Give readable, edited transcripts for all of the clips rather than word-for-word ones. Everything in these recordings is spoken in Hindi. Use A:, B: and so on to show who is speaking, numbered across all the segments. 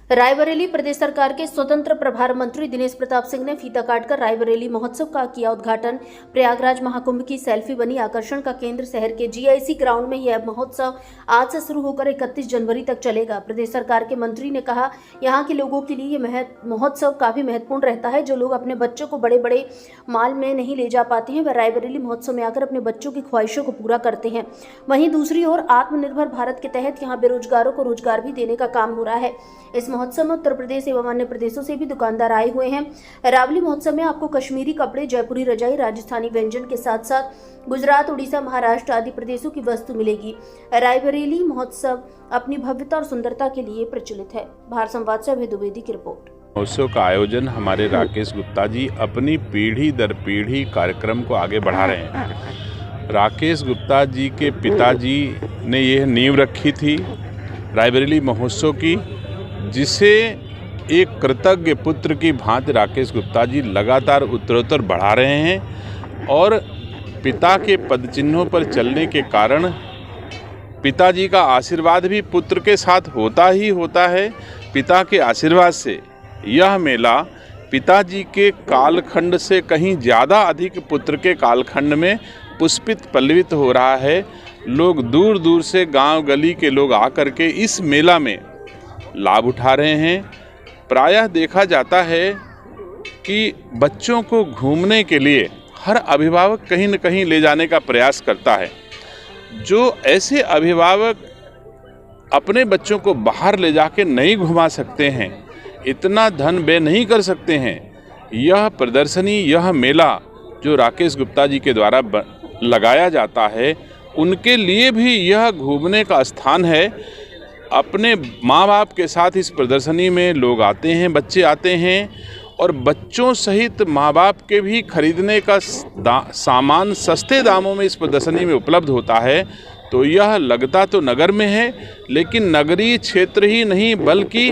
A: रायबरेली प्रदेश सरकार के स्वतंत्र प्रभार मंत्री दिनेश प्रताप सिंह ने फीता काटकर रायबरेली महोत्सव का किया उद्घाटन। प्रयागराज महाकुंभ की सेल्फी बनी आकर्षण का केंद्र शहर के जीआईसी ग्राउंड में यह महोत्सव आज से शुरू होकर 31 जनवरी तक चलेगा। प्रदेश सरकार के मंत्री ने कहा, यहाँ के लोगों के लिए यह महोत्सव काफी महत्वपूर्ण रहता है। जो लोग अपने बच्चों को बड़े बड़े मॉल में नहीं ले जा पाते हैं, वह रायबरेली महोत्सव में आकर अपने बच्चों की ख्वाहिशों को पूरा करते हैं। वहीं दूसरी ओर आत्मनिर्भर भारत के तहत यहाँ बेरोजगारों को रोजगार भी देने का काम हो रहा है। इस महोत्सव में उत्तर प्रदेश एवं अन्य प्रदेशों से भी दुकानदार आए हुए हैं। रावली महोत्सव में आपको कश्मीरी कपड़े, जयपुरी रजाई, राजस्थानी व्यंजन के साथ साथ गुजरात, उड़ीसा, महाराष्ट्र आदि प्रदेशों की वस्तु मिलेगी। रायबरेली महोत्सव अपनी भव्यता और सुंदरता के लिए प्रचलित है। भारत संवाद से अभय द्विवेदी की रिपोर्ट।
B: महोत्सव का आयोजन हमारे राकेश गुप्ता जी अपनी पीढ़ी दर पीढ़ी कार्यक्रम को आगे बढ़ा रहे हैं। राकेश गुप्ता जी के पिताजी ने यह नींव रखी थी रायबरेली महोत्सव की, जिसे एक कृतज्ञ पुत्र की भांति राकेश गुप्ता जी लगातार उत्तरोत्तर बढ़ा रहे हैं और पिता के पदचिन्हों पर चलने के कारण पिताजी का आशीर्वाद भी पुत्र के साथ होता ही होता है। पिता के आशीर्वाद से यह मेला पिताजी के कालखंड से कहीं ज़्यादा अधिक पुत्र के कालखंड में पुष्पित पल्लवित हो रहा है। लोग दूर दूर से, गांव गली के लोग आकर के इस मेला में लाभ उठा रहे हैं। प्रायः देखा जाता है कि बच्चों को घूमने के लिए हर अभिभावक कहीं न कहीं ले जाने का प्रयास करता है। जो ऐसे अभिभावक अपने बच्चों को बाहर ले जाके नहीं घुमा सकते हैं, इतना धन व्यय नहीं कर सकते हैं, यह प्रदर्शनी, यह मेला जो राकेश गुप्ता जी के द्वारा लगाया जाता है, उनके लिए भी यह घूमने का स्थान है। अपने माँ बाप के साथ इस प्रदर्शनी में लोग आते हैं, बच्चे आते हैं और बच्चों सहित माँ बाप के भी खरीदने का सामान सस्ते दामों में इस प्रदर्शनी में उपलब्ध होता है। तो यह लगता तो नगर में है, लेकिन नगरीय क्षेत्र ही नहीं बल्कि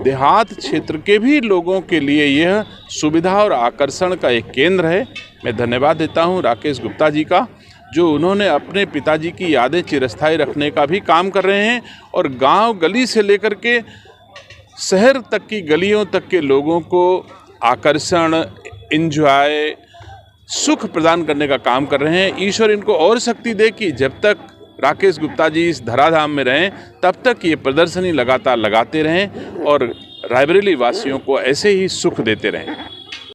B: देहात क्षेत्र के भी लोगों के लिए यह सुविधा और आकर्षण का एक केंद्र है। मैं धन्यवाद देता हूँ राकेश गुप्ता जी का, जो उन्होंने अपने पिताजी की यादें चिरस्थायी रखने का भी काम कर रहे हैं और गांव गली से लेकर के शहर तक की गलियों तक के लोगों को आकर्षण, एंजॉय, सुख प्रदान करने का काम कर रहे हैं। ईश्वर इनको और शक्ति दे कि जब तक राकेश गुप्ता जी इस धराधाम में रहें, तब तक ये प्रदर्शनी लगातार लगाते रहें और रायबरेली वासियों को ऐसे ही सुख देते रहें।